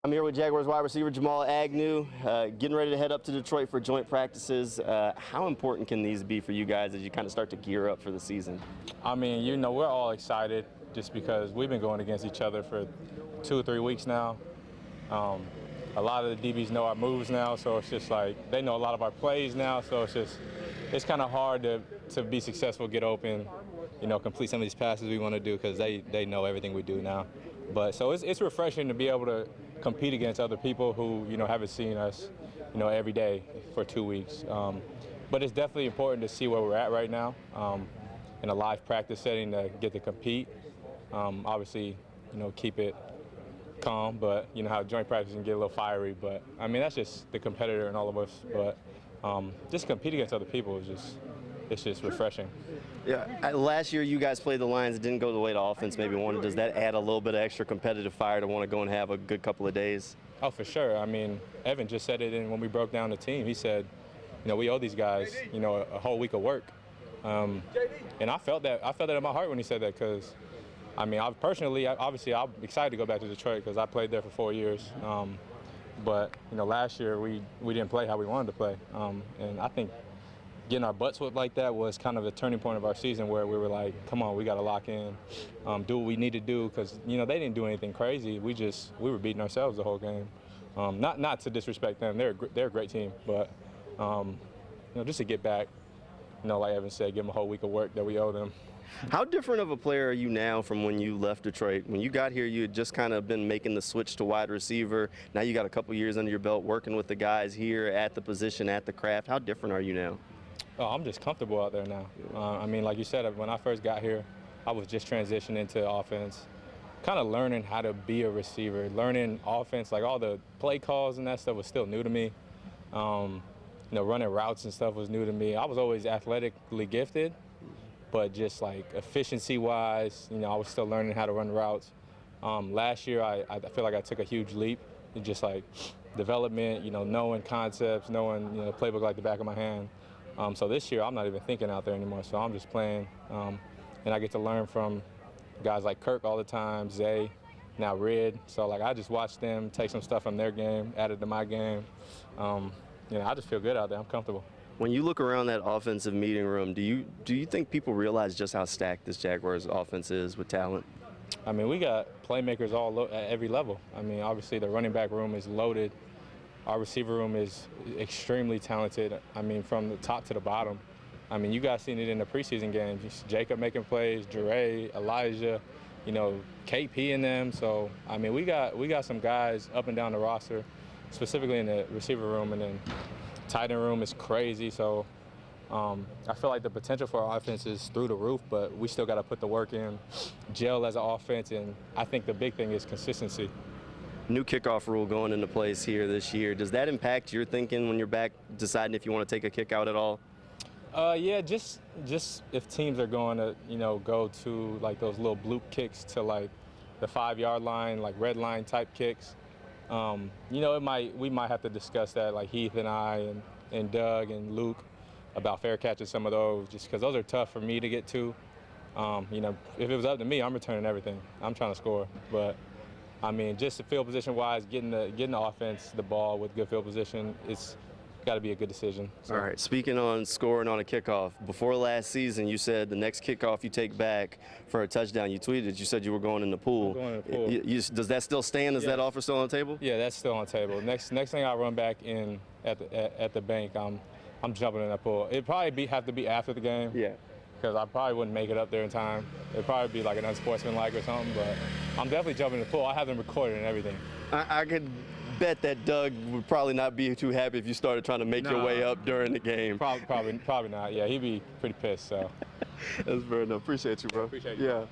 I'm here with Jaguars wide receiver Jamal Agnew, getting ready to head up to Detroit for joint practices. How important can these be for you guys as you kind of start to gear up for the season? I mean, we're all excited just because we've been going against each other for 2 or 3 weeks now. A lot of the DBs know our moves now, so it's just like they know a lot of our plays now, so it's kind of hard to be successful, get open, complete some of these passes we want to do because they know everything we do now. But so it's refreshing to be able to compete against other people who haven't seen us every day for 2 weeks. But it's definitely important to see where we're at right now in a live practice setting to get to compete. Obviously, keep it calm, but how joint practice can get a little fiery. But I mean, that's just the competitor in all of us. But just compete against other people it's just refreshing. Yeah, last year you guys played the Lions. It didn't go the way the offense maybe wanted. Does that add a little bit of extra competitive fire to want to go and have a good couple of days? Oh, for sure. I mean, Evan just said it when we broke down the team. He said, we owe these guys, a whole week of work. And I felt that in my heart when he said that because, I mean, obviously I'm excited to go back to Detroit because I played there for 4 years. But last year we didn't play how we wanted to play, and I think getting our butts whipped like that was kind of a turning point of our season where we were like, come on, we got to lock in, do what we need to do because they didn't do anything crazy. We were beating ourselves the whole game. Not to disrespect them, they're a great team, but just to get back, like Evan said, give them a whole week of work that we owe them. How different of a player are you now from when you left Detroit? When you got here, you had just kind of been making the switch to wide receiver. Now you got a couple years under your belt working with the guys here at the position, at the craft. How different are you now? Oh, I'm just comfortable out there now. I mean, like you said, when I first got here, I was just transitioning into offense, kind of learning how to be a receiver, learning offense, like all the play calls and that stuff was still new to me. Running routes and stuff was new to me. I was always athletically gifted, but just like efficiency-wise, I was still learning how to run routes. Last year, I feel like I took a huge leap in just like development, knowing concepts, knowing playbook like the back of my hand. So this year, I'm not even thinking out there anymore. So I'm just playing, and I get to learn from guys like Kirk all the time, Zay, now Red. So like I just watch them take some stuff from their game, add it to my game. I just feel good out there. I'm comfortable. When you look around that offensive meeting room, do you think people realize just how stacked this Jaguars offense is with talent? I mean, we got playmakers at every level. I mean, obviously the running back room is loaded. Our receiver room is extremely talented. I mean, from the top to the bottom. I mean, you guys seen it in the preseason games. Jacob making plays, Jure, Elijah, KP in them. So, I mean, we got some guys up and down the roster, specifically in the receiver room, and then tight end room is crazy. So, I feel like the potential for our offense is through the roof, but we still got to put the work in, gel as an offense, and I think the big thing is consistency. New kickoff rule going into place here this year. Does that impact your thinking when you're back deciding if you want to take a kick out at all? Yeah, just if teams are going to, go to like those little bloop kicks to like the 5-yard line, like red line type kicks, we might have to discuss that, like Heath and I and Doug and Luke, about fair catching some of those, just because those are tough for me to get to. If it was up to me, I'm returning everything. I'm trying to score, but I mean, just field position-wise, getting the offense the ball with good field position, it's got to be a good decision. So. All right. Speaking on scoring on a kickoff, before last season, you said the next kickoff you take back for a touchdown. You tweeted. You said you were going in the pool. I'm going in the pool. Does that still stand? Is that offer still on the table? Yeah, that's still on the table. Next thing I run back in at the bank, I'm jumping in that pool. It'd probably have to be after the game. Yeah. Because I probably wouldn't make it up there in time. It'd probably be like an unsportsmanlike or something, but I'm definitely jumping in the pool. I have them recorded and everything. I could bet that Doug would probably not be too happy if you started trying to make your way up during the game. Probably not. Yeah, he'd be pretty pissed. So. That's fair enough. Appreciate you, bro. Appreciate you. Yeah.